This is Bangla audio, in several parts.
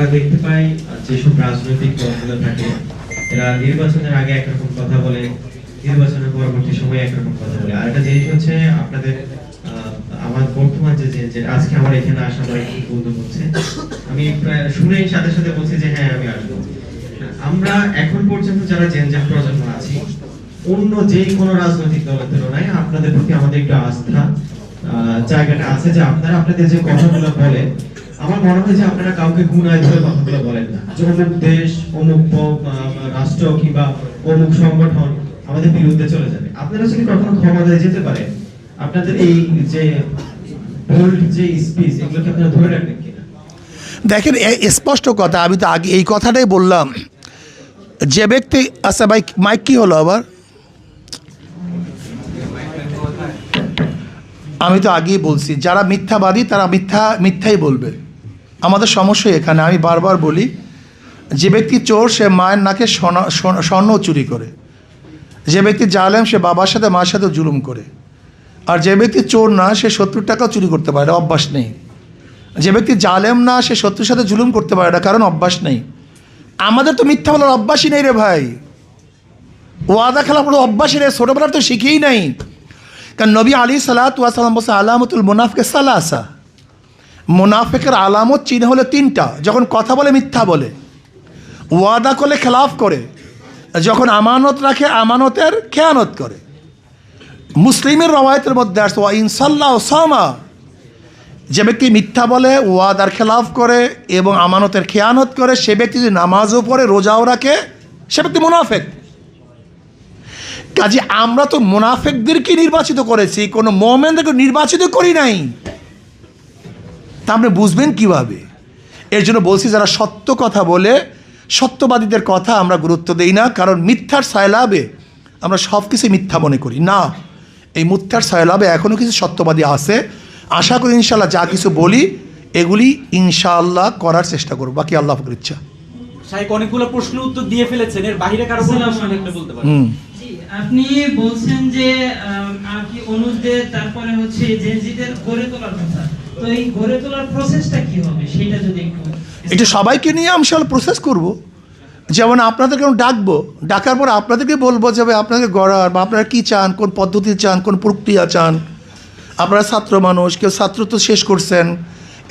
আমরা দেখতে পাই যেসব রাজনৈতিক দলগুলো থাকে এরা নির্বাচনের আগে একরকম কথা বলে, নির্বাচনের পরবর্তী সময়ে একরকম কথা বলে। আর একটা জিনিস হচ্ছে আপনাদের আমার বর্তমান যে আজকে আমার এখানে আসা পরে কি বলতে হচ্ছে, আমি প্রায় শুনেই সাথে সাথে বলছি যে হ্যাঁ আমি আসবো। আমরা এখন পর্যন্ত যারা জেনজেট প্রজন্ম আছি, অন্য যে কোনো রাজনৈতিক দলের তুলনায় আপনাদের প্রতি আমাদের একটু আস্থা জায়গাটা আছে যে আপনারা আপনাদের যে কথাগুলো বলেন, আমার মনে হয় যে আপনারা কাউকে গুনায় ধরে কথাগুলো বলেন না যে অমুক দেশ, অমুক রাষ্ট্র কিংবা অমুক সংগঠন আমাদের বিরুদ্ধে চলে যাবে। আপনারা যদি কখনো ক্ষমতায় যেতে পারেন, আপনাদের এই যে বোল্ড যে স্পিচ এগুলোকে আপনারা ধরে রাখবেন কিনা? দেখেন, স্পষ্ট কথা, আমি তো আগে এই কথাটাই বললাম। যে ব্যক্তি, আচ্ছা ভাই মাইক কি হলো আবার? আমি তো আগেই বলছি, যারা মিথ্যাবাদী তারা মিথ্যাই বলবে। আমাদের সমস্যা এখানে, আমি বারবার বলি, যে ব্যক্তি চোর সে মায়ের নাকে স্বর্ণ চুরি করে, যে ব্যক্তি জালেম সে বাবার সাথে মায়ের সাথে জুলুম করে, আর যে ব্যক্তি চোর না সে 70 টাকাও চুরি করতে পারে, অভ্যাস নেই। যে ব্যক্তি জালেম না সে শত্রুর সাথে জুলুম করতে পারে না, কারণ অভ্যাস নেই। আমাদের তো মিথ্যা বলার অভ্যাসই নেই রে ভাই, ওয়াদা খেলা কোনো অভ্যাসই নেই, ছোটোবেলার তো শিখেই নাই। কারণ নবী আলী সালাম বলছে আলামতুল মুনাফিক সালাসা, মুনাফিকের আলামত চিহ্ন হলো 3টা। যখন কথা বলে মিথ্যা বলে, ওয়াদা করলে খেলাফ করে, যখন আমানত রাখে আমানতের খেয়ানত করে। মুসলিমের রওয়ায়াতের মধ্যে আসছে ওয়া ইনসাল্লাহ সামা, যে ব্যক্তি মিথ্যা বলে, ওয়াদার খেলাফ করে এবং আমানতের খেয়ানত করে, সে ব্যক্তি যদি নামাজও পড়ে রোজাও রাখে, সে ব্যক্তি মুনাফিক। কাজে আমরা তো মুনাফিকদেরকে নির্বাচিত করেছি, কোনো মুমিনদেরকে নির্বাচিত করি নাই। তা আপনি বুঝবেন কিভাবে? এর জন্য বলছি, যারা সত্য কথা বলে, সত্যবাদীদের কথা আমরা গুরুত্ব দেই না, কারণ মিথ্যার সয়লাবে আমরা সব কিছু মিথ্যা মনে করি না। এই মিথ্যার সয়লাবে এখনও কিছু সত্যবাদী আছে। আশা করি ইনশাআল্লাহ যা কিছু বলি এগুলি ইনশাআল্লাহ করার চেষ্টা করব, বাকি আল্লাহ পাকের ইচ্ছা। শাইখ অনেকগুলো প্রশ্নের উত্তর দিয়ে ফেলেছেন, এর বাইরে কারো কোনো প্রশ্ন থাকলে বলতে পারেন। আপনি বলছেন যে আর কি অনুজদের, তারপরে হচ্ছে জেনজিদের গড়ে তোলার কথা, তো এই গড়ে তোলার প্রসেসটা কি হবে সেটা যদি একটু এটা সবাইকে নিয়ে ইনশাআল্লাহ প্রসেস করব। যেমন আপনাদেরকে ডাকবো, ডাকার পর আপনাদেরকে বলবো যে আপনাদের গড়ার বা আপনারা কী চান, কোন পদ্ধতি চান, কোন প্রক্রিয়া চান। আপনারা ছাত্র মানুষ, কেউ ছাত্রত্ব শেষ করছেন,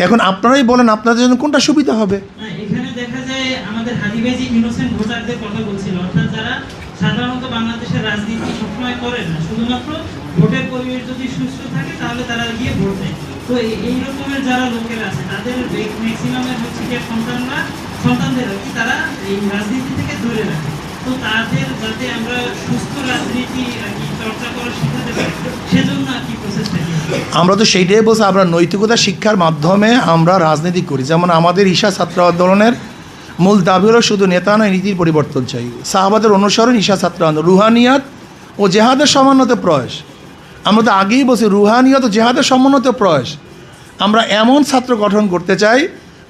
এখন আপনারাই বলেন আপনাদের জন্য কোনটা সুবিধা হবে। এখানে দেখা যায় আমাদের হাদিবাজি ইনোসেন্ট ভোটারদের কথা বলছিল, অর্থাৎ যারা সাধারণত বাংলাদেশের রাজনীতি সবসময় করে না, শুধুমাত্র ভোটের পরিবেশ যদি সুস্থ থাকে তাহলে তারা গিয়ে ভোট দেয়। তো এই রকমের যারা লোকেরা আছে তাদের ম্যাক্সিমামের হচ্ছে যে সন্তানদের আর কি তারা এই রাজনীতি থেকে দূরে রাখে। তো তাদের যাতে আমরা সুস্থ রাজনীতি আর কি চর্চা করা শেখাতে পারি, সেজন্য আর কি প্রসেসটা কি? আমরা তো সেইটাই বলছি, আমরা নৈতিকতা শিক্ষার মাধ্যমে আমরা রাজনীতি করি। যেমন আমাদের ঈশা ছাত্র আন্দোলনের মূল দাবি হলো শুধু নেতা নয়, নীতির পরিবর্তন চাই। সাহাবাদের অনুসরণ, ঈশা ছাত্র আন্দোলন, রুহানিয়াত ও জেহাদের সমন্বিত প্রয়াস। আমরা তো আগেই বলছি রুহানিয়াত ও জেহাদের সমন্বিত প্রয়াস। আমরা এমন ছাত্র গঠন করতে চাই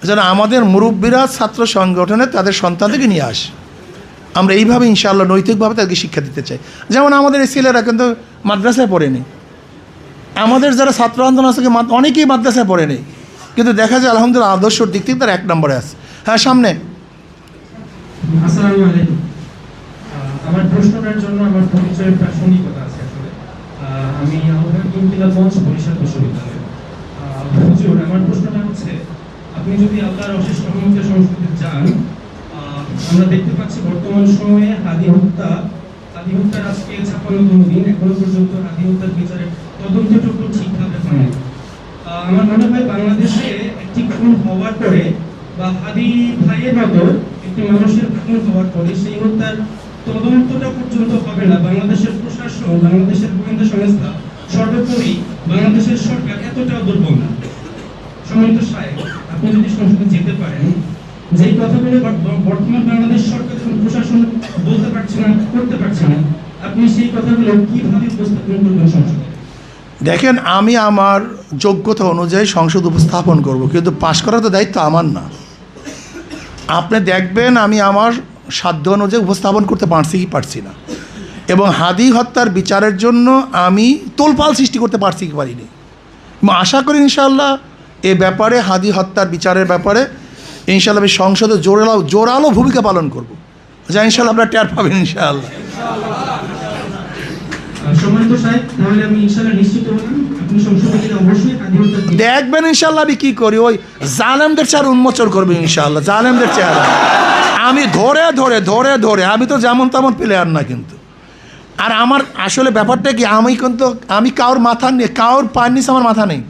যেন আমাদের মুরব্বীরা ছাত্র সংগঠনে তাদের সন্তানদেরকে নিয়ে আসে। আমরা এইভাবে ইনশাআল্লাহ নৈতিকভাবে তাদেরকে শিক্ষা দিতে চাই। যেমন আমাদের এই ছেলেরা কিন্তু মাদ্রাসায় পড়েনি, আমাদের যারা ছাত্র আন্দোলন আছে অনেকেই মাদ্রাসায় পড়েনি, কিন্তু দেখা যায় আলহামদুলিল্লাহ আদর্শর দিক থেকে তারা 1 নম্বরে আছে। হ্যাঁ, সামনে। আসসালামু আলাইকুম। আমার প্রশ্নটার জন্য আমার পরিচয়ের প্রাসঙ্গিকতা আছে আসলে। আমি আহ্বান ইনকিলাব মঞ্চ বরিশাল বিশ্ববিদ্যালয়। হুজুর, আমার প্রশ্নটা হচ্ছে, আপনি যদি আল্লাহর অশেষ রহমতে সংস্কৃতি চান, আমরা দেখতে পাচ্ছি বর্তমান সময়ে হাদি হত্যার আজকে 56তম দিন, এখনো পর্যন্ত হাদি হত্যার বিচারের তদন্তটুকু ঠিকভাবে হয়নি। আমার মনে হয় বাংলাদেশে একটি খুন হওয়ার পরে বা হাদি ভাইয়ের মতো একটি মানুষের খুন হওয়ার পরে সেই হত্যার তদন্তটা পর্যন্ত হবে না। বাংলাদেশের প্রশাসন, বাংলাদেশের গোয়েন্দা সংস্থা, সর্বোপরি বাংলাদেশের সরকার এতটাও দুর্বল না। সম্মানিত সাহেব, আপনি যদি সংসদে যেতে পারেন, যেই কথাগুলো বর্তমান বাংলাদেশ সরকার এবং প্রশাসন বলতে পারছে না, করতে পারছে না, আপনি সেই কথাগুলো কিভাবে উপস্থাপন করবেন সংসদে? দেখেন, আমি আমার যোগ্যতা অনুযায়ী সংসদ উপস্থাপন করব, কিন্তু পাশ করার তো দায়িত্ব আমার না। আপনি দেখবেন আমি আমার সাধ্য অনুযায়ী উপস্থাপন করতে পারছি কি পারছি না, এবং হাদি হত্যার বিচারের জন্য আমি তোলপাল সৃষ্টি করতে পারছি কি পারিনি। আশা করি ইনশাআল্লাহ এ ব্যাপারে, হাদি হত্যার বিচারের ব্যাপারে ইনশাআল্লাহ আমি সংসদে জোরালো ভূমিকা পালন করব, যা ইনশাআল্লাহ আপনারা টের পাবেন ইনশাআল্লাহ। সম্মানিত সাহেব, তাহলে আমি ইনশাআল্লাহ নিশ্চিত হলাম আপনি সংসদে গেলে অবশ্যই হাদিউদ্দিন দিবেন। দেখবেন ইনশাআল্লাহ আমি কি করি, ওই জালেমদের চেহারা উন্মোচন করবে ইনশাআল্লাহ, জালেমদের চেহারা আমি ধরে ধরে ধরে ধরে, আমি তো যেমন তেমন প্লেয়ার না কিন্তু। আর আমার আসলে ব্যাপারটা কি, আমি কারোর মাথা নেই, কারোর পায়ের নিচে আমার মাথা নেই।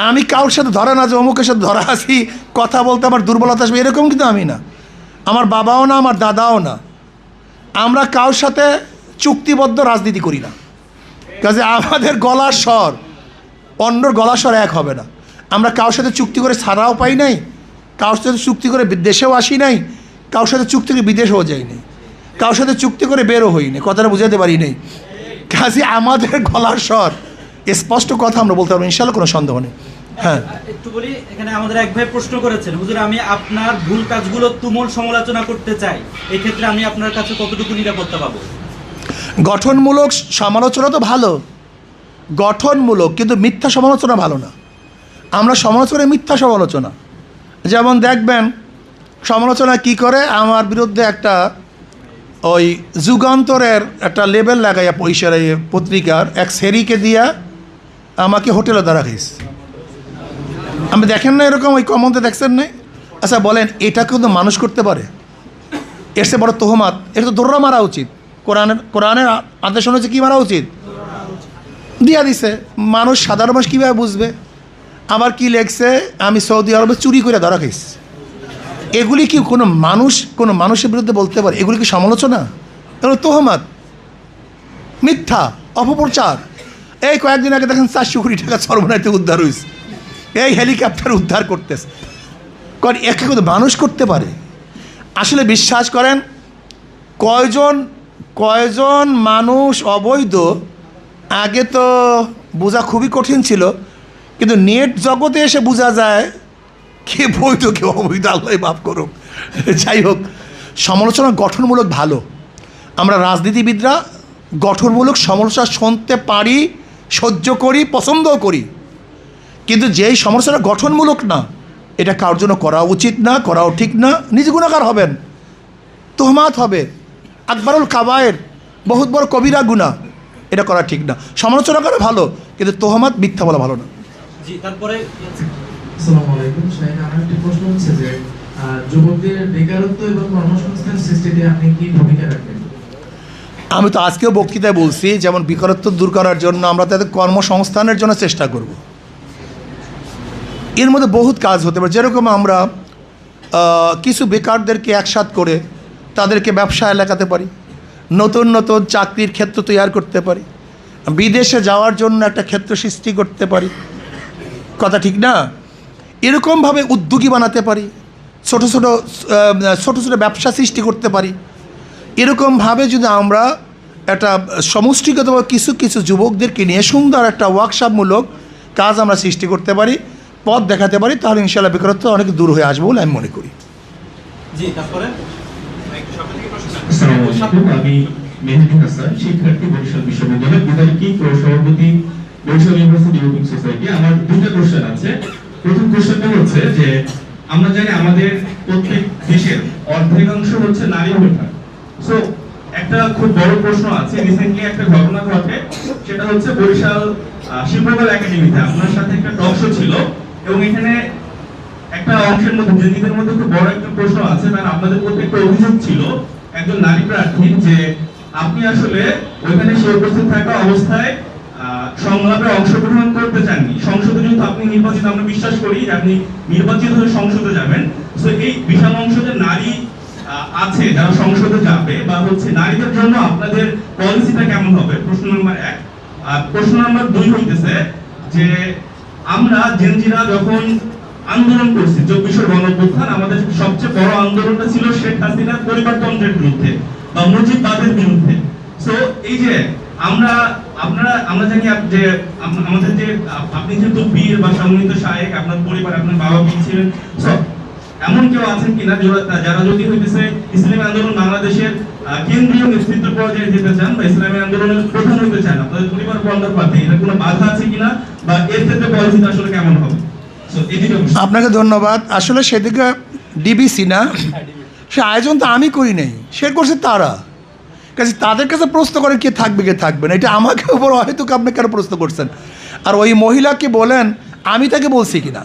আমি কারোর সাথে ধরা না যে অমুকের সাথে ধরা আছি, কথা বলতে আমার দুর্বলতা আসবে এরকম কিন্তু আমি না, আমার বাবাও না, আমার দাদাও না। আমরা কারোর সাথে চুক্তিবদ্ধ রাজনীতি করি না, কাজে আমাদের গলার স্বর অন্যর গলার স্বর এক হবে না। আমরা কারোর সাথে চুক্তি করে ছাড়াও পাই নাই, কারোর সাথে চুক্তি করে দেশেও আসি নাই, কারোর সাথে চুক্তি করে বিদেশেও যাই নাই, কারোর সাথে চুক্তি করে বেরো হইনি, কথাটা বুঝাতে পারি নাই। কাজে আমাদের গলার স্বর স্পষ্ট কথা আমরা বলতে পারবো ইনশাআল্লাহ, কোনো সন্দেহ নেই। হ্যাঁ, একটু বলি, এখানে আমাদের এক ভাই প্রশ্ন করেছেন, হুজুর আমি আপনার ভুল কাজগুলো তুমুল সমালোচনা করতে চাই, এই ক্ষেত্রে আমি আপনার কাছে কতটুকু নিরাপত্তা পাবো? গঠনমূলক সমালোচনা তো ভালো, গঠনমূলক, কিন্তু মিথ্যা সমালোচনা ভালো না। আমরা সমালোচনা মিথ্যা সমালোচনা, যেমন দেখবেন সমালোচনা কি করে, আমার বিরুদ্ধে একটা ওই যুগান্তরের একটা লেবেল লাগাইয়া পয়সার পত্রিকার এক সেরিকে দিয়া আমাকে হোটেলে দাঁড়া খাইছে। আমি দেখেন না এরকম, ওই কমনতে দেখছেন না? আচ্ছা বলেন, এটা কিন্তু মানুষ করতে পারে? এর সে বড় তোহমাত, এটা তো দৌড়া মারা উচিত। কোরআনের আদেশ অনুযায়ী কী মারা উচিত? দিয়া দিছে। মানুষ, সাধারণ মানুষ কীভাবে বুঝবে? আবার কি লেখছে, আমি সৌদি আরবে চুরি করে ধরা খাইছি। এগুলি কি কোনো মানুষের বিরুদ্ধে বলতে পারে? এগুলি কি সমালোচনা? এগুলো তোহমাত, মিথ্যা, অপপ্রচার। এই কয়েকদিন আগে দেখেন 400 কোটি টাকা সর্বনাইতে উদ্ধার হয়েছে, এই হেলিকপ্টার উদ্ধার করতেছে। কারণ একে কিন্তু মানুষ করতে পারে। আসলে বিশ্বাস করেন, কয়জন মানুষ অবৈধ আগে তো বোঝা খুবই কঠিন ছিল, কিন্তু নেট জগতে এসে বোঝা যায় কে বৈধ কে অবৈধ, আল্লাহ মাফ করুক। যাই হোক, সমালোচনা গঠনমূলক ভালো। আমরা রাজনীতিবিদরা গঠনমূলক সমালোচনা শুনতে পারি, সহ্য করি, পছন্দও করি, কিন্তু যেই সমালোচনা গঠনমূলক না, এটা কারোর জন্য করা উচিত না, করাও ঠিক না। নিজে গুনাহগার হবেন, তোহমাত হবে, আকবরুল কাবায়ের, বহুত বড় কবিরা গুনাহ, এটা করা ঠিক না। সমালোচনা করা ভালো, কিন্তু তোহমাত, মিথ্যা বলা ভালো না। জি, তারপরে আসসালামু আলাইকুম সাহেব, আমার একটি প্রশ্ন হচ্ছে যে যুবকদের বেকারত্ব এবং কর্মসংস্থান সৃষ্টিতে আপনি কি ভূমিকা রাখবেন? আমি তো আজকেও বক্তৃতায় বলছি, যেমন বেকারত্ব দূর করার জন্য আমরা তাদের কর্মসংস্থানের জন্য চেষ্টা করব। এর মধ্যে বহুত কাজ হতে পারে, যেরকম আমরা কিছু বেকারদেরকে একসাথ করে তাদেরকে ব্যবসায় লাগাতে পারি, নতুন নতুন চাকরির ক্ষেত্র তৈরি করতে পারি, বিদেশে যাওয়ার জন্য একটা ক্ষেত্র সৃষ্টি করতে পারি, কথা ঠিক না? এরকমভাবে উদ্যোগী বানাতে পারি, ছোট ছোট ব্যবসা সৃষ্টি করতে পারি। এরকমভাবে যদি আমরা একটা সমষ্টিগতভাবে কিছু কিছু যুবকদেরকে নিয়ে সুন্দর একটা ওয়ার্কশপমূলক কাজ আমরা সৃষ্টি করতে পারি, পথ দেখাতে পারি, তাহলে ইনশাআল্লাহ বেকারত্ব অনেক দূর হয়ে আসবে বলে আমি মনে করি। জি, তারপরে আসসালামু আলাইকুম, আমি মেহেদি হাসান, শিক্ষার্থী, বরিশাল বিশ্ববিদ্যালয়, বিদায়ী সভাপতি, বরিশাল ইউনিভার্সিটি ওপেন সোসাইটি। আমার দুটো কোশ্চেন আছে। প্রথম কোশ্চেনটা হচ্ছে যে আমরা জানি আমাদের প্রত্যেক দেশের অর্ধেকাংশ হচ্ছে নারী ভোটার। সো একটা খুব বড় প্রশ্ন আছে, রিসেন্টলি একটা ঘটনা ঘটে, সেটা হচ্ছে বরিশাল শিল্পকলা একাডেমিতে আপনার সাথে একটা টক শো ছিল, এবং এখানে একটা অংশের মধ্যে নিজেদের মধ্যে খুব বড় একটা প্রশ্ন আছে, কারণ আপনাদের প্রতি একটা অভিযোগ ছিল একজন নারী প্রার্থী যে আপনি আসলে ওইখানে সে উপস্থিত থাকা অবস্থায় সংলাপে অংশগ্রহণ করতে চাননি। সংসদে যেহেতু আপনি নির্বাচিত, আমরা বিশ্বাস করি যে আপনি নির্বাচিত হয়ে সংসদে যাবেন। তো এই বিশাল অংশ যে নারী আছে যারা সংসদে যাবে, বা হচ্ছে নারীদের জন্য আপনাদের পলিসিটা কেমন হবে, প্রশ্ন নাম্বার 1। আর প্রশ্ন নাম্বার 2 হইতেছে যে আমরা জেনজিরা যখন আন্দোলন করছি 24 গণঅভ্যুত্থান, আমাদের সবচেয়ে বড় আন্দোলনটা ছিল শেখ হাসিনার পরিবারতন্ত্রের বিরুদ্ধে বা মুজিববাদের বিরুদ্ধে। সো এই যে আমরা জানি যে আমাদের যে আপনি যেহেতু বীর বা সম্মানিত শায়েখ, আপনার পরিবার, আপনার বাবা বীর ছিলেন, সো এমন কেউ আছেন কিনা যারা যদি হইতেছে ইসলামী আন্দোলন বাংলাদেশের কেন্দ্রীয় নেতৃত্ব পর্যায়ে যেতে চান বা ইসলামী আন্দোলনের প্রধান হতে চান, আপনাদের পরিবার বন্ধার পাতে এটা কোনো বাধা আছে কিনা, বা এর ক্ষেত্রে পলিসিটা আসলে কেমন হবে? So, এই দুটো প্রশ্ন। আপনাকে ধন্যবাদ। আসলে সেদিকে ডিবিসি না, সে আয়োজন তো আমি করি নাই, সে করছে তারা। কাজে তাদের কাছে প্রশ্ন করে কে থাকবে কে থাকবে না, এটা আমাকে উপর হয়তো আপনি কেন প্রশ্ন করছেন। আর ওই মহিলাকে বলেন আমি তাকে বলছি কিনা,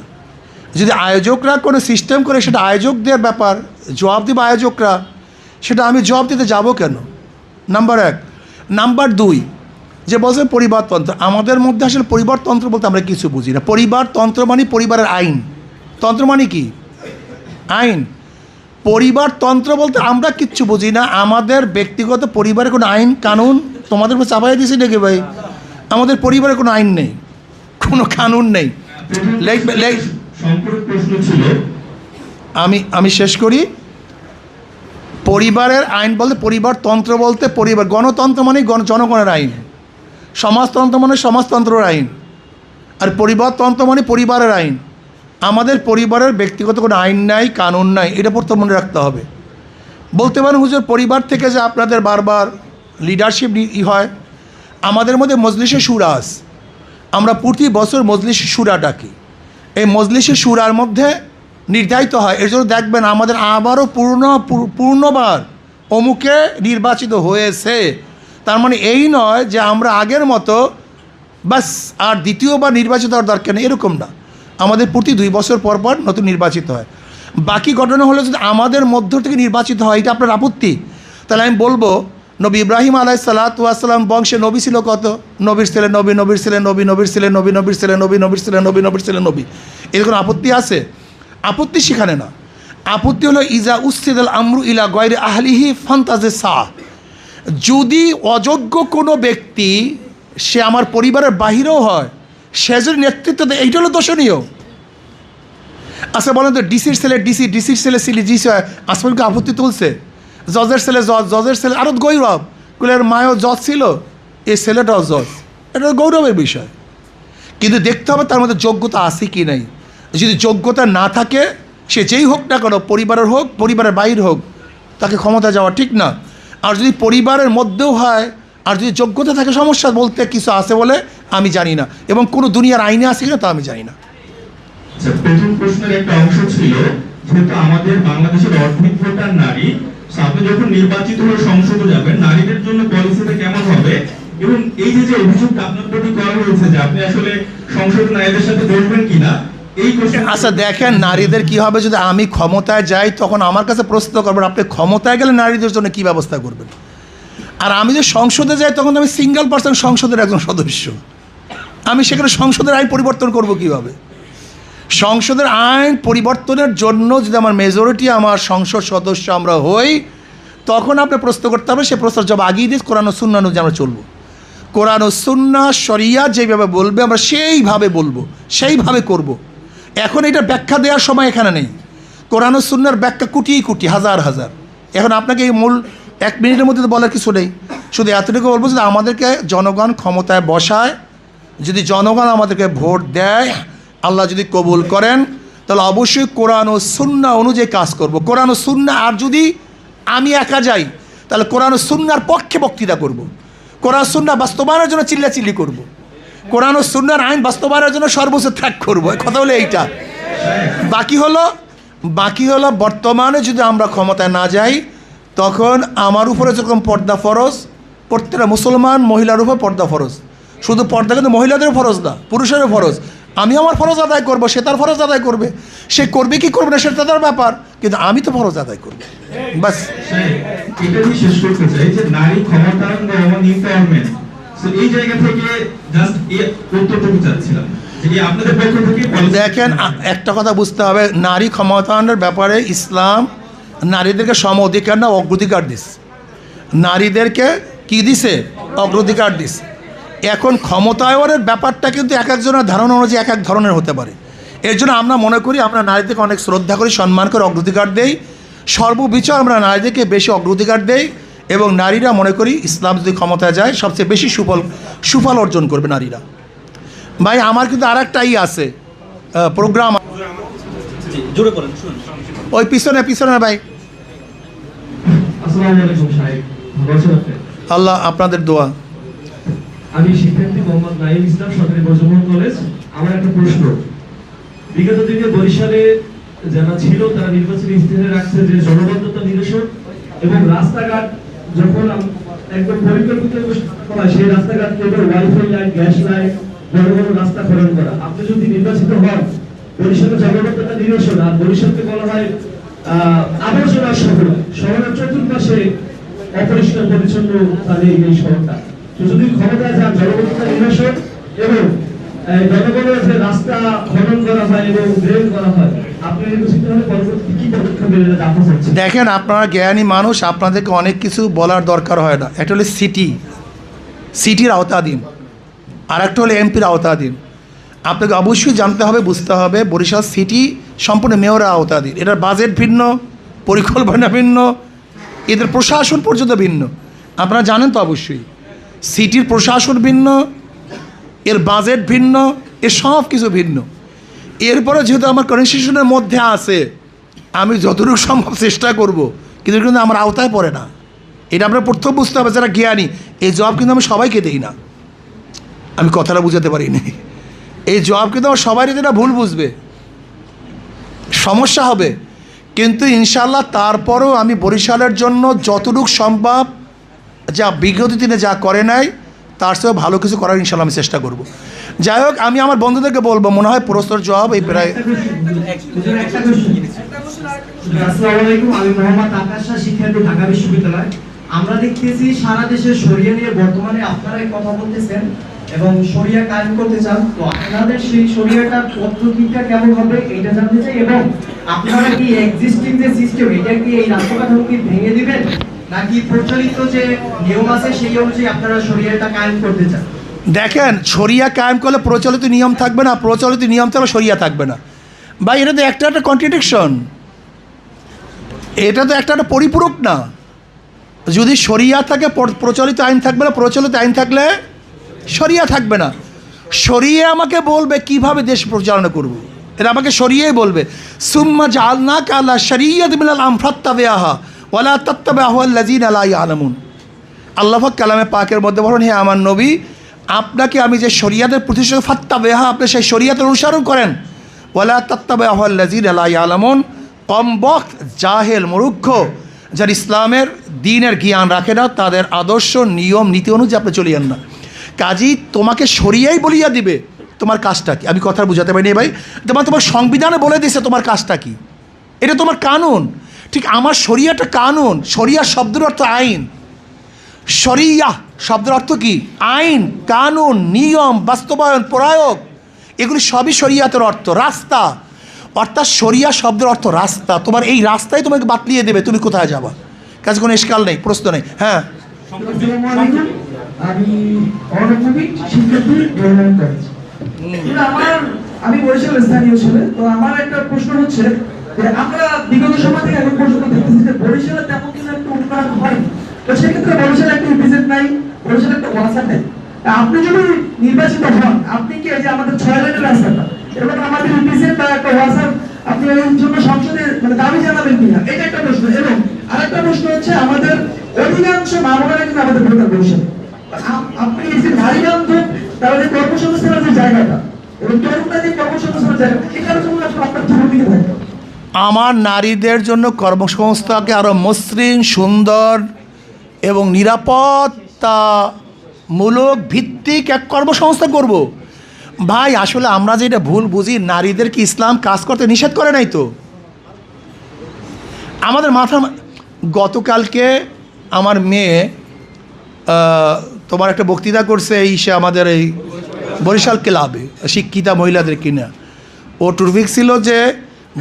যদি আয়োজকরা কোনো সিস্টেম করে সেটা আয়োজকদের ব্যাপার, জবাব দেবে আয়োজকরা, সেটা আমি জবাব দিতে যাব কেন? নাম্বার এক। নাম্বার দুই, যে বলছেন পরিবারতন্ত্র, আমাদের মধ্যে আসলে পরিবারতন্ত্র বলতে আমরা কিছু বুঝি না। পরিবারতন্ত্র মানে পরিবারের আইন, তন্ত্র মানে কি? আইন। পরিবারতন্ত্র বলতে আমরা কিচ্ছু বুঝি না। আমাদের ব্যক্তিগত পরিবারের কোনো আইন কানুন তোমাদের উপর চাপাই দিয়েছি নাকি ভাই? আমাদের পরিবারের কোনো আইন নেই, কোনো কানুন নেই। সম্পূর্ণ প্রশ্ন ছিল, আমি শেষ করি। পরিবারের আইন বলতে পরিবারতন্ত্র বলতে পরিবার, গণতন্ত্র মানে জনগণের আইন, সমাজতন্ত্র মানে সমাজতন্ত্রের আইন, আর পরিবারতন্ত্র মানে পরিবারের আইন। আমাদের পরিবারের ব্যক্তিগত কোনো আইন নাই, কানুন নাই, এটা প্রথম মনে রাখতে হবে। বলতে পারেন হুজুর পরিবার থেকে যে আপনাদের বারবার লিডারশিপ হয়, আমাদের মধ্যে মজলিসে শুরা আছে, আমরা প্রতি বছর মজলিসে শুরা ডাকি। এই মজলিসে শুরার মধ্যে নির্ধারিত হয়, এর জন্য দেখবেন আমাদের আবারও পূর্ণবার অমুকে নির্বাচিত হয়েছে। তার মানে এই নয় যে আমরা আগের মতো বাস আর দ্বিতীয়বার নির্বাচিত হওয়ার দরকার নেই, এরকম না। আমাদের প্রতি 2 বছর পর পর নতুন নির্বাচিত হয়। বাকি ঘটনা হলো যদি আমাদের মধ্য থেকে নির্বাচিত হয়, এটা আপনার আপত্তি, তাহলে আমি বলবো নবী ইব্রাহিম আলাইহিসসালাম বংশে নবী ছিল কত? নবীর ছেলে নবী, নবীর ছেলে নবী, নবীর ছেলে নবী, নবীর ছেলে নবী, নবীর ছেলে নবী, নবীর ছেলে নবী। এর কোনো আপত্তি আছে? আপত্তি সেখানে না। আপত্তি হলো ইজা উসিদাল আমরু ইলা গয়রে আহলিহি ফান্তাজে সা, যদি অযোগ্য কোনো ব্যক্তি সে আমার পরিবারের বাহিরেও হয়, সে যদি নেতৃত্ব দেয়, এইটা হলো দর্শনীয়। আচ্ছা বলেন তো, ডিসির ছেলে ডিসি, ডিসির ছেলে সিলি ডিসি হয়, আসমানকে আপত্তি তুলছে? জজের ছেলে জজ, জজের ছেলে আরও গৌরব, কুলের মায়ও জজ ছিল, এই ছেলেটাও জজ, এটা গৌরবের বিষয়। কিন্তু দেখতে হবে তার মধ্যে যোগ্যতা আছে কি নাই। যদি যোগ্যতা না থাকে, সে যেই হোক না কেন, পরিবারের হোক পরিবারের বাইর হোক, তাকে ক্ষমতা যাওয়া ঠিক না। আর যদি পরিবারের মধ্যেও হয়, আর যদি যোগ্যতা থাকে, সমস্যা বলতে কিছু আছে বলে আমি জানি না, এবং কোনো দুনিয়ার আইনে আছে কিনা তা আমি জানি না। আচ্ছা, প্রথম প্রশ্নের একটা অংশ ছিল, যেহেতু আমাদের বাংলাদেশের অর্ধেক ভোটার নারী, so আপনি যখন নির্বাচিত হয়ে সংসদে যাবেন, নারীদের জন্য পলিসিটা কেমন হবে, এবং এই যে অভিযোগটা আপনার প্রতি করা হয়েছে যে আপনি আসলে সংসদে নারীদের সাথে বসবেন কিনা, এই প্রশ্ন। আচ্ছা দেখেন, নারীদের কি হবে যদি আমি ক্ষমতায় যাই, তখন আমার কাছে প্রশ্ন করবেন আপনি ক্ষমতায় গেলে নারীদের জন্য কী ব্যবস্থা করবেন। আর আমি যদি সংসদে যাই, তখন আমি সিঙ্গেল পার্সন, সংসদের একজন সদস্য, আমি সেখানে সংসদের আইন পরিবর্তন করব কিভাবে? সংসদের আইন পরিবর্তনের জন্য যদি আমার মেজরিটি, আমার সংসদ সদস্য আমরা হই, তখন আপনি প্রশ্ন করতে হবে, সে প্রশ্নের জবাব আগিয়ে দিয়ে কোরআন ও সুন্নাহ অনুযায়ী আমরা চলবো। কোরআন ও সুন্নাহ শরিয়া যেভাবে বলবে আমরা সেইভাবে বলবো, সেইভাবে করব। এখন এটা ব্যাখ্যা দেওয়ার সময় এখানে নেই। কোরআন ও সুন্নাহর ব্যাখ্যা কোটি কোটি, হাজার হাজার। এখন আপনাকে এই মূল 1 মিনিটের মধ্যে তো বলার কিছু নেই, শুধু এতটুকু বলবো যে আমাদেরকে জনগণ ক্ষমতায় বসায়, যদি জনগণ আমাদেরকে ভোট দেয়, আল্লাহ যদি কবুল করেন, তাহলে অবশ্যই কোরআন ও সুন্নাহ অনুযায়ী কাজ করব। কোরআন ও সুন্নাহ, আর যদি আমি একা যাই, তাহলে কোরআন ও সুন্নাহর পক্ষে বক্তৃতা করব। কোরআন সুন্নাহ বাস্তবায়নের জন্য চিল্লাচিল্লি করব। কোরআন ও সুন্নাহর আইন বাস্তবায়নের জন্য সর্বোচ্চ ত্যাগ করবো। কথা হলো এইটা। বাকি হলো বর্তমানে যদি আমরা ক্ষমতায় না যাই, তখন আমার উপরে যেরকম পর্দা ফরজ, প্রত্যেকটা মুসলমান মহিলার উপর পর্দা ফরজ। শুধু পর্দা কিন্তু মহিলাদেরও ফরজ না, পুরুষেরও ফরজ। আমি আমার ফরজ আদায় করব, সে তার ফরজ আদায় করবে। সে করবে কি করবে না সেটা তার ব্যাপার, কিন্তু আমি তো ফরজ আদায় করব। বাস এটা আমি শেষ করতে চাই যে নারী ক্ষমতায়ন বা এমপাওয়ারমেন্ট, সো এই জায়গা থেকে জাস্ট এই উত্তরটুকু চাচ্ছিলাম যে আপনাদের পক্ষ থেকে দেখেন, একটা কথা বুঝতে হবে, নারী ক্ষমতায়নের ব্যাপারে ইসলাম নারীদেরকে সম অধিকার না অগ্রাধিকার দিস। নারীদেরকে কি দিছে? অগ্রাধিকার দিস। এখন ক্ষমতায়নের ব্যাপারটা কিন্তু এক একজনের ধারণা অনুযায়ী এক এক ধরনের হতে পারে। এর জন্য আমরা মনে করি আমরা নারীদেরকে অনেক শ্রদ্ধা করি, সম্মান করে, অগ্রাধিকার দেই। সর্ববিচার আমরা নারীদেরকে বেশি অগ্রাধিকার দেই, এবং নারীরা মনে করি ইসলাম যদি ক্ষমতায় যায় সবচেয়ে বেশি সুফল অর্জন করবে নারীরা। ভাই আমার কিন্তু আর একটাই আছে প্রোগ্রাম, জোরে বলেন, শুনুন। ওই পিছনে ভাই। আসসালামু আলাইকুম সাহেব, ভালো আছেন আপনি? আল্লাহ আপনাদের দোয়া। আমি শিক্ষার্থী মোহাম্মদ নাইম ইসলাম, সরকারি বর্জমোহন কলেজ। আমার একটা প্রশ্ন, বিগত দিনে বরিশালে যারা ছিল তারা নির্বাচনী ইশতেহারে রাখছে যে জনবদ্ধতা নিরসন এবং রাস্তাঘাট যখন একদম পরিকল্পিত করা সেই রাস্তাঘাট কেবল ওয়াইফাই লাইন, গ্যাস লাইন, বড় বড় রাস্তা খনন করা। আপনি যদি নির্বাচিত হন, বরিশালের জনবদ্ধতা নিরসন, আর বরিশালকে বলা হয় আবর্জনা শহর, শহরের চতুর্পাশে অপরিষ্কার পরিচ্ছন্ন তাহলে এই শহরটা। তো যদি ক্ষমতায় যান, জনবদ্ধতা নিরসন এবং জনগণের যে রাস্তা খনন করা হয় এবং ড্রেন করা হয়, আপনি নির্বাচিত হলে পরবর্তী কি পদক্ষেপ নেবেন জানতে চাচ্ছি। দেখেন, আপনারা জ্ঞানী মানুষ, আপনাদেরকে অনেক কিছু বলার দরকার হয় না। একটা হলো সিটির আওতাধীন, আর একটা হলো এমপির আওতাধীন। আপনাকে অবশ্যই জানতে হবে, বুঝতে হবে, বরিশাল সিটি সম্পূর্ণ মেয়রের আওতাধীন। এটার বাজেট ভিন্ন, পরিকল্পনা ভিন্ন, এদের প্রশাসন পর্যন্ত ভিন্ন। আপনারা জানেন তো অবশ্যই, সিটির প্রশাসন ভিন্ন, এর বাজেট ভিন্ন, এর সব কিছু ভিন্ন। এরপরে যেহেতু আমার কনস্টিটিউশনের মধ্যে আছে, আমি যতটুকু সম্ভব চেষ্টা করব, কিন্তু এটা কিন্তু আমার আওতায় পড়ে না। এটা আপনার প্রথম বুঝতে হবে, যারা জ্ঞানী। এই জব কিন্তু আমি সবাইকে দিই না, আমি কথাটা বুঝাতে পারিনি। এই জব কিন্তু আমার সবাই এটা ভুল বুঝবে, সমস্যা হবে। কিন্তু ইনশাল্লাহ তারপরও আমি বরিশালের জন্য যতটুকু সম্ভব, যা বিগত দিনে যা করে নাই তার চেয়েও ভালো কিছু করার ইনশাল্লাহ আমি চেষ্টা করব। যাই হোক, আমি আমার বন্ধুদেরকে বলবো, মনে হয় প্রশ্নের জবাব এই প্রায়। আসসালামু আলাইকুম, আমি মোহাম্মদ আকাশ শাহ, শিক্ষার্থী, ঢাকা বিশ্ববিদ্যালয়। আমরা দেখতেছি সারা দেশে শরিয়া নিয়ে বর্তমানে আপনারাই কথা বলতেছেন এবং শরিয়া কায়েম করতে চান। তো আপনাদের সেই শরিয়াটার পদ্ধতিটা কেমন হবে এটা জানতে চাই, এবং আপনারা কি এক্সিস্টিং যে সিস্টেম, এটা কি এই রাষ্ট্রকাঠামো কি ভেঙে দিবেন, নাকি প্রচলিত যে নিয়ম আছে সেই অনুযায়ী আপনারা শরিয়াটা কায়েম করতে চান? দেখেন, শরিয়া কায়েম করলে প্রচলিত নিয়ম থাকবে না, প্রচলিত নিয়ম থাকলে শরিয়া থাকবে না। ভাই, এটা তো একটা কন্ট্রাডিকশন, এটা তো একটা পরিপূরক না। যদি শরিয়া থাকে, প্রচলিত আইন থাকবে না, প্রচলিত আইন থাকলে শরিয়া থাকবে না। শরিয়া আমাকে বলবে কিভাবে দেশ পরিচালনা করব, এটা আমাকে শরিয়াই বলবে। সুম্মা জাআলনাকা আলা শারিয়াতিন মিনাল আমরি ফাত্তাবি'হা ওয়ালা তাত্তাবি'হা আল্লাযীনা লা ইয়ালামুন। আল্লাহ পাক কালামে পাকের মধ্যে বলেন, হে আমার নবী, আপনাকে আমি যে শরিয়াতের প্রতিষ্ঠা ফাত্তাবি'হা, আপনি সেই শরিয়াতের অনুসরণ করেন। ওয়ালা তাত্তাবি'হা আল্লাযীনা লা ইয়ালামুন, কম বক্ত জাহেল মূর্খ যার ইসলামের দ্বীনের জ্ঞান রাখে না, তাদের আদর্শ নিয়ম নীতি অনুযায়ী আপনি চলিয়েন না। কাজী তোমাকে শরিয়াই বলিয়া দিবে তোমার কাজটা কি। আমি কথা বুঝাতে পারিনি ভাই। তোমার সংবিধানে বলে দিয়েছে তোমার কাজটা কি, এটা তোমার কানুন। ঠিক আমার শরিয়াটা কানুন। শরিয়া শব্দের অর্থ আইন। শরিয়া শব্দের অর্থ কি? আইন, কানুন, নিয়ম, বাস্তবায়ন, প্রয়োগ, এগুলি সবই শরিয়াতের অর্থ। রাস্তা, অর্থাৎ শরিয়া শব্দের অর্থ রাস্তা। তোমার এই রাস্তায় তোমাকে বাতলিয়ে দেবে তুমি কোথায় যাবা। কাছে কোনো ইশকাল নেই, প্রশ্ন নেই। হ্যাঁ, আমি আমি বরিশাল স্থানীয় ছেলে। তো আমার একটা প্রশ্ন হচ্ছে যে আমরা বিগত সময় থেকে এখন পর্যন্ত দেখতেছি যে বরিশালে তেমন কোনো একটা উন্নয়ন হয়, তো সেক্ষেত্রে বরিশালে একটা ইপিজেড নাই, বরিশালে একটা ওয়াসার নেই। আপনি যদি নির্বাচিত হন, আপনি কি এই যে আমাদের 6 লাইনের রাস্তাটা, এরকম আমাদের ইপিজেড বা একটা ওয়াসার আপনি এর জন্য সংসদে দাবি জানাবেন কিনা, এটা একটা প্রশ্ন। এবং আরেকটা প্রশ্ন হচ্ছে, আমাদের অধিকাংশ মা-বোনেরা কিন্তু আমাদের ভোটার বরিশালে। আপনি এই যে নারী বান্ধব তারা যে কর্মসংস্থানের যে জায়গাটা এবং তরুণরা যে কর্মসংস্থানের জায়গাটা, এটার জন্য আপনার কি ভূমিকা থাকবে? আমার নারীদের জন্য কর্মসংস্থানকে আরও মসৃণ, সুন্দর এবং নিরাপত্তামূলক ভিত্তিক এক কর্মসংস্থান করব। ভাই, আসলে আমরা যেটা ভুল বুঝি, নারীদেরকে ইসলাম কাজ করতে নিষেধ করে নাই তো। আমাদের গতকালকে আমার মেয়ে তোমার একটা বক্তৃতা করছে আমাদের এই বরিশাল ক্লাবে, শিক্ষিতা মহিলাদের কিনা। ও টপিক ছিল যে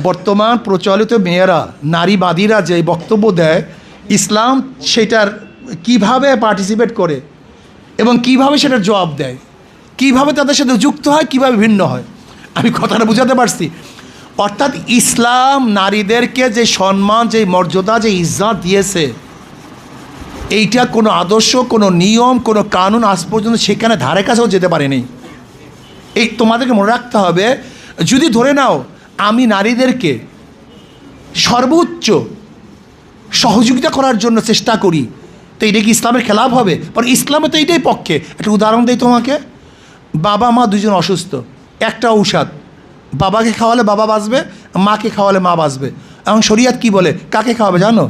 বর্তমান প্রচলিত মেয়েরা, নারীবাদীরা যে বক্তব্য দেয়, ইসলাম সেটার কিভাবে পার্টিসিপেট করে এবং কিভাবে সেটার জবাব দেয়, কিভাবে তাদের সাথে যুক্ত হয়, কিভাবে ভিন্ন হয়। আমি কথাটা বুঝাতে পারছি? অর্থাৎ ইসলাম নারীদেরকে যে সম্মান, যে মর্যাদা, যে ইজ্জত দিয়েছে, এইটা কোনো আদর্শ, কোনো নিয়ম, কোনো কানুন আজ পর্যন্ত সেখানে ধারে কাছেও যেতে পারেনি। এই তোমাদেরকে মনে রাখতে হবে, যদি ধরে নাও আমি নারীদেরকে সর্বোচ্চ সহযোগিতা করার জন্য চেষ্টা করি, তো এটা কি ইসলামের খেলাফ হবে? পর ইসলামে তো এইটাই পক্ষে। একটা উদাহরণ দেই তোমাকে। বাবা মা দুজন অসুস্থ, একটা ঔষধ বাবাকে খাওয়ালে বাবা বাঁচবে, মাকে খাওয়ালে মা বাঁচবে। এখন শরিয়াত কি বলে, কাকে খাওয়াবে জানো?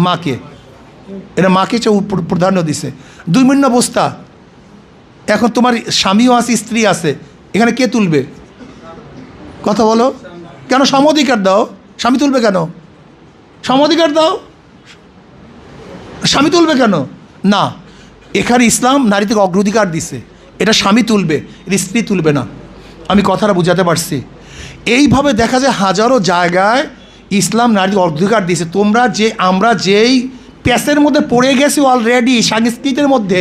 মাকে। এটা মাকে প্রাধান্য দিছে। 2 মিনিট বস্তা। এখন তোমার স্বামীও আছে, স্ত্রী আছে, এখানে কে তুলবে? কথা বলো। কেন সমাধিকার দাও, স্বামী তুলবে কেন? সমাধিকার দাও, স্বামী তুলবে কেন? না, এখানে ইসলাম নারীকে অগ্রাধিকার দিছে। এটা স্বামী তুলবে, এটা স্ত্রী তুলবে না। আমি কথাটা বুঝাতে পারছি। এইভাবে দেখা যায় হাজারো জায়গায় ইসলাম নারীকে অগ্রাধিকার দিয়েছে। আমরা যেই প্যাসের মধ্যে পড়ে গেছি অলরেডি সংস্কৃতির মধ্যে,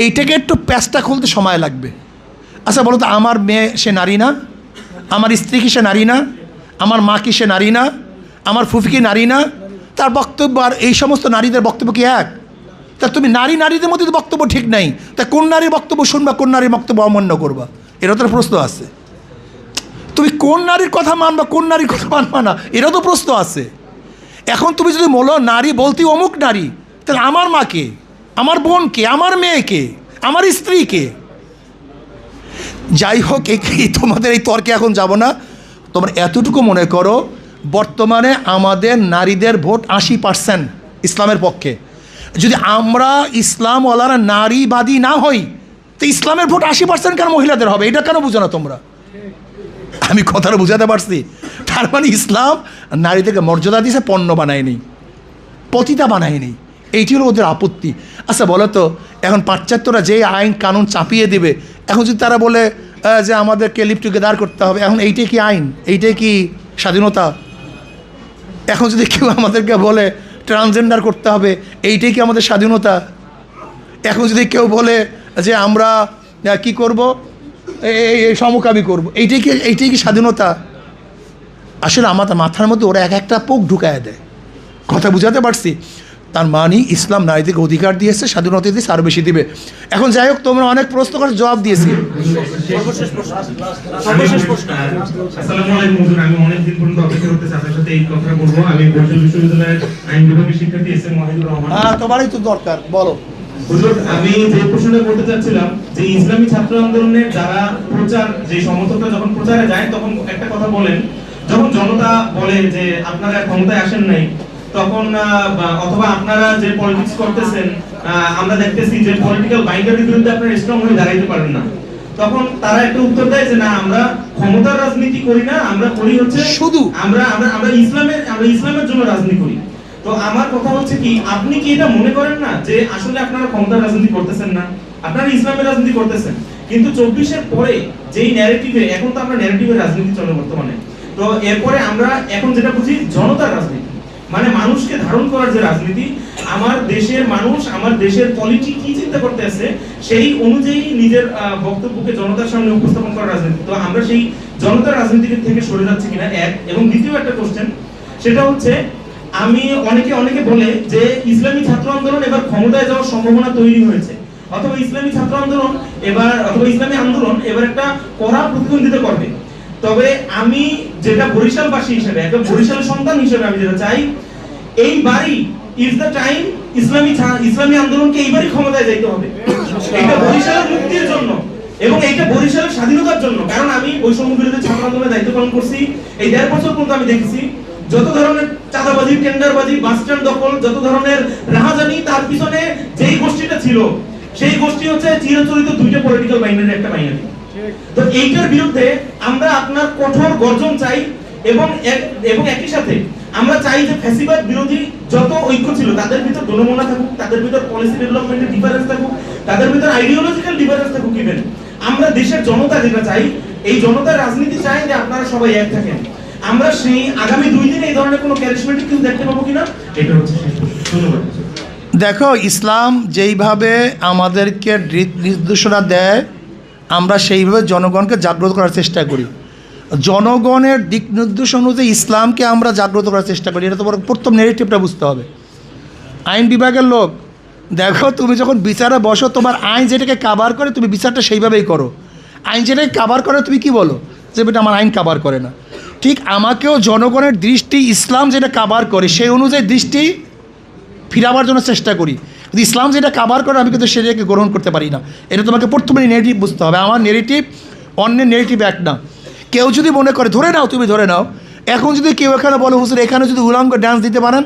এইটাকে একটু প্যাসটা খুলতে সময় লাগবে। আচ্ছা বলো তো, আমার মেয়ে সে নারী না? আমার স্ত্রী কি সে নারী না? আমার মা কি সে নারী না? আমার ফুফি কি নারী না? তার বক্তব্য আর এই সমস্ত নারীদের বক্তব্য কি এক? তা তুমি নারীদের মধ্যে তো বক্তব্য ঠিক নাই, তা কোন নারীর বক্তব্য শুনবা, কোন নারীর বক্তব্য অমান্য করবা? এরও তো প্রশ্ন আছে। তুমি কোন নারীর কথা মানবা, কোন নারীর কথা মানবা না, এরও তো প্রশ্ন আছে। এখন তুমি যদি বলো নারী বলতে অমুক নারী, তাহলে আমার মাকে, আমার বোনকে, আমার মেয়েকে, আমার স্ত্রীকে। যাই হোক, তোমাদের এই তর্কে এখন যাব না। তোমরা এতটুকু মনে করো, বর্তমানে আমাদের নারীদের ভোট 80% ইসলামের পক্ষে। যদি আমরা ইসলামওয়ালারা নারীবাদী না হই, তো ইসলামের ভোট 80% কেন মহিলাদের হবে? এটা কেন বুঝো না তোমরা? আমি কথাটা বুঝাতে পারছি? তার মানে ইসলাম নারীদেরকে মর্যাদা দিয়েছে, পণ্য বানায়নি, পতিতা বানায়নি। এইটি হলো ওদের আপত্তি। আচ্ছা বলো তো, এখন পাশ্চাত্যরা যে আইন কানুন চাপিয়ে দেবে, এখন যদি তারা বলে যে আমাদেরকে লিভ টুগেদার করতে হবে, এখন এইটাই কি আইন? এইটাই কি স্বাধীনতা? এখন যদি কেউ আমাদেরকে বলে ট্রান্সজেন্ডার করতে হবে, এইটাই কি আমাদের স্বাধীনতা? এখন যদি কেউ বলে যে আমরা কি করব, এই সমকামী করব, এইটাই কি স্বাধীনতা? আসলে আমাদের মাথার মধ্যে ওরা একটা পোক ঢুকায় দেয়। কথা বুঝাতে পারছি? তার মানে ইসলাম নারীদেরকে অধিকার দিয়েছে, স্বাধীনতা দিয়েছে, আরও বেশি দিবে। এখন যাই হোক, তোমরা অনেক প্রশ্ন করে জবাব দিয়েছি। আসসালামু আলাইকুম হুজুর, আমি অনেকদিন পর্যন্ত অপেক্ষা করতেছি আপনার সাথে এই কথাটা বলবো। আমি বরিশাল বিশ্ববিদ্যালয়ের আইন বিভাগের শিক্ষার্থী এস এম ওয়াহিদুর রহমান। তোমারই তো দরকার, বলো। হুজুর, আমি যে প্রশ্নটা করতে চাচ্ছিলাম, যে ইসলামী ছাত্র আন্দোলনের যারা প্রচার, যে সমর্থকরা যখন প্রচারে যায়, তখন একটা কথা বলেন, যখন জনতা বলে যে আপনারা ক্ষমতায় আসেন নাই, তখন অথবা আপনারা যে পলিটিক্স করতেছেন, আমরা দেখতেছি যে পলিটিক্যাল বাইন্ডারির বিরুদ্ধে আপনারা স্ট্রং হয়ে দাঁড়াইতে পারেন না, তখন তারা একটা উত্তর দেয় যে না, আমরা ক্ষমতার রাজনীতি করি না, আমরা করি হচ্ছে শুধু আমরা ইসলামের জন্য রাজনীতি করি। তো আমার কথা হচ্ছে কি, আপনি কি এটা মনে করেন না যে আসলে আপনারা ক্ষমতার রাজনীতি করতেছেন না, আপনারা ইসলামের রাজনীতি করতেছেন? কিন্তু 24-এর পরে যেই ন্যারেটিভে, এখন তো আমরা ন্যারেটিভের রাজনীতি চলে বর্তমানে, তো এরপরে আমরা এখন যেটা বুঝি জনতার রাজনীতি, মানে মানুষকে ধারণ করার যে রাজনীতি। আমার দেশের মানুষ, আমার দেশের পলিটি কি চিন্তা করতে আছে, সেই অনুযায়ী নিজের বক্তব্যকে জনতার সামনে উপস্থাপন করার রাজনীতি। তো আমরা সেই জনতার রাজনীতি থেকে সরে যাচ্ছি কিনা, এক। এবং দ্বিতীয় একটা কোশ্চেন, সেটা হচ্ছে আমি অনেকে বলে যে ইসলামী ছাত্র আন্দোলন এবার ক্ষমতায় যাওয়ার সম্ভাবনা তৈরি হয়েছে, অথবা ইসলামী ছাত্র আন্দোলন অথবা ইসলামী আন্দোলন এবার একটা কড়া প্রতিদ্বন্দ্বিতা করবে। তবে আমি যেটা বরিশালবাসী হিসেবে, একটা বরিশালের সন্তান হিসেবে আমি যেটা চাই, এইবারই ইজ দ্য টাইম ইসলামী আন্দোলনকে এইবারই ক্ষমতায় যাইতে হবে। এটা বরিশালের মুক্তির জন্য এবং এইটা বরিশালের স্বাধীনতার জন্য। কারণ আমি বৈষম্য বিরোধী ছাত্র আন্দোলনের দায়িত্ব পালন করছি এই 1.5 বছর পর্যন্ত। আমি দেখেছি যত ধরনের চাঁদাবাজি, টেন্ডারবাজি, বাস স্ট্যান্ড দখল, যত ধরনের রাহাজানি, তার পিছনে যেই গোষ্ঠীটা ছিল, সেই গোষ্ঠী হচ্ছে চিরাচরিত দুইটা পলিটিক্যাল বাইনারির একটা বাইনারি। তো এইটার বিরুদ্ধে আমরা আপনার কঠোর গর্জন চাই, এবং একই সাথে আমরা চাই যে ফ্যাসিবাদ বিরোধী যত ঐক্য ছিল, তাদের ভিতর জনমনা থাকুক, তাদের ভিতর পলিসি ডেভেলপমেন্টের ডিফারেন্স থাকুক, তাদের ভিতর আইডিওলজিক্যাল ডিফারেন্স থাকুক। ইভেন আমরা দেশের জনতা যেটা চাই, এই জনতার রাজনীতি চাই যে আপনারা সবাই এক থাকেন। আমরা সেই আগামী 2 দিনে এই ধরনের কোনো ক্যারিজমেটিক কিছু দেখতে পাবো কিনা, এটা হচ্ছে শেষ প্রশ্ন। ধন্যবাদ। দেখো, ইসলাম যেইভাবে আমাদেরকে নির্দেশনা দেয়, আমরা সেইভাবে জনগণকে জাগ্রত করার চেষ্টা করি। জনগণের দিক নির্দেশ অনুযায়ী ইসলামকে আমরা জাগ্রত করার চেষ্টা করি। এটা তোমার প্রথম নেগেটিভটা বুঝতে হবে। আইন বিভাগের লোক, দেখো তুমি যখন বিচারে বসো, তোমার আইন যেটাকে কাভার করে তুমি বিচারটা সেইভাবেই করো। আইন যেটাকে কাভার করে তুমি কি বলো যে বেটা আমার আইন কাভার করে না। ঠিক আমাকেও জনগণের দৃষ্টি ইসলাম যেটা কাভার করে সেই অনুযায়ী দৃষ্টি ফিরাবার জন্য চেষ্টা করি। কিন্তু ইসলাম যেটা কাভার করে আমি কিন্তু সেটাকে গ্রহণ করতে পারি না। এটা তোমাকে প্রথমে নেগেটিভ বুঝতে হবে। আমার নেগেটিভ অন্যের নেগেটিভ এক না। কেউ যদি মনে করে, ধরে নাও, তুমি ধরে নাও, এখন যদি কেউ এখানে বলে হুজুর এখানে যদি উলাঙ্গ ডান্স দিতে পারেন,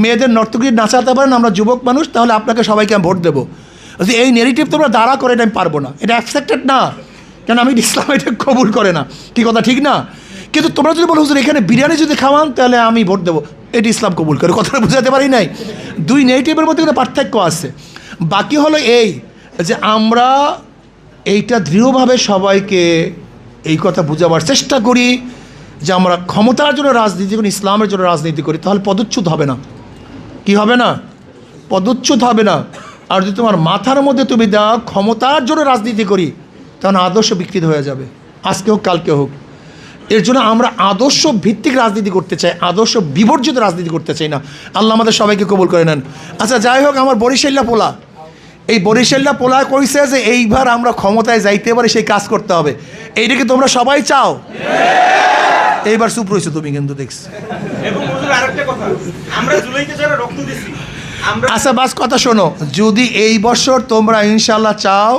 মেয়েদের নর্তকী নাচাতে পারেন, আমরা যুবক মানুষ, তাহলে আপনাকে সবাইকে আমি ভোট দেবো। যে এই নেগেটিভ তোমরা দাঁড়া করে, এটা আমি পারবো না, এটা অ্যাকসেপ্টেড না, কেন আমি ইসলাম এটা কবুল করে না, কি কথা ঠিক না? কিন্তু তোমরা যদি বলো হুজুর এখানে বিরিয়ানি যদি খাওয়ান তাহলে আমি ভোট দেবো, এটি ইসলাম কবুল করে। কথাটা বুঝাতে পারি নাই? দুই নেগেটিভের মধ্যে কিন্তু পার্থক্য আছে। বাকি হলো এই যে আমরা এইটা দৃঢ়ভাবে সবাইকে এই কথা বোঝাবার চেষ্টা করি যে আমরা ক্ষমতার জন্য রাজনীতি করি, ইসলামের জন্য রাজনীতি করি, তাহলে পদচ্যুত হবে না। কি হবে না? পদচ্যুত হবে না। আর যদি তোমার মাথার মধ্যে তুমি দাও ক্ষমতার জন্য রাজনীতি করি, তখন আদর্শ বিকৃত হয়ে যাবে, আজকে হোক কালকে হোক। এর জন্য আমরা আদর্শ ভিত্তিক রাজনীতি করতে চাই, আদর্শ বিবর্জিত রাজনীতি করতে চাই না। আল্লাহ আমাদের সবাইকে কবুল করে নেন। আচ্ছা যাই হোক, আমার বরিশাল্লা পোলা, এই বরিশাল্লা পোলা কইছে যে এইবার আমরা ক্ষমতায় যাইতে পারি, সেই কাজ করতে হবে। এইটাকে তোমরা সবাই চাও? এইবার চুপ রয়েছো তুমি কিন্তু দেখছি। এবং হুজুর আরেকটা কথা, আমরা জুলাইতে যারা রক্ত দিছি, আমরা আচ্ছা বাস কথা শোনো, যদি এই বছর তোমরা ইনশাল্লাহ চাও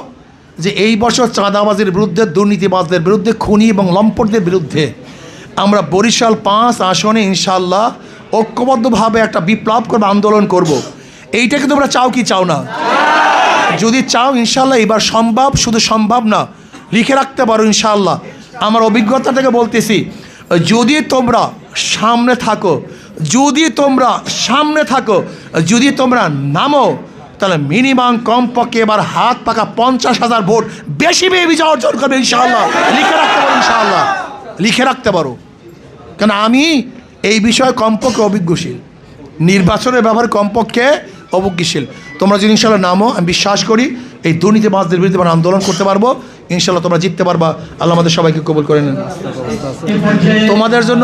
যে এই বছর চাঁদাবাজির বিরুদ্ধে, দুর্নীতিবাজদের বিরুদ্ধে, খুনি এবং লম্পটদের বিরুদ্ধে আমরা বরিশাল 5 আসনে ইনশাল্লাহ ঐক্যবদ্ধভাবে একটা বিপ্লব করবো, আন্দোলন করব, এইটাকে তোমরা চাও কি চাও না? যদি চাও ইনশাল্লাহ এবার সম্ভব, শুধু সম্ভব না, লিখে রাখতে পারো ইনশাল্লাহ। আমার অভিজ্ঞতা থেকে বলতেছি, যদি তোমরা সামনে থাকো, যদি তোমরা সামনে থাকো, যদি তোমরা নামো, তাহলে মিনিমাম কমপক্ষে এবার হাত পাকা 50,000 ভোট বেশি বিজয় অর্জন করবে ইনশাআল্লাহ। লিখে রাখতে পারো ইনশাআল্লাহ, লিখে রাখতে পারো। কেন আমি এই বিষয়ে কমপক্ষে অভিজ্ঞশীল, নির্বাচনের ব্যাপারে কমপক্ষে অভিজ্ঞশীল। তোমরা যদি ইনশাআল্লাহ নামো, আমি বিশ্বাস করি এই দুর্নীতিবাজদের বিরুদ্ধে আমরা আন্দোলন করতে পারবো ইনশাআল্লাহ, তোমরা জিততে পারবা। আল্লাহ আমাদের সবাইকে কবুল করে নেন। তোমাদের জন্য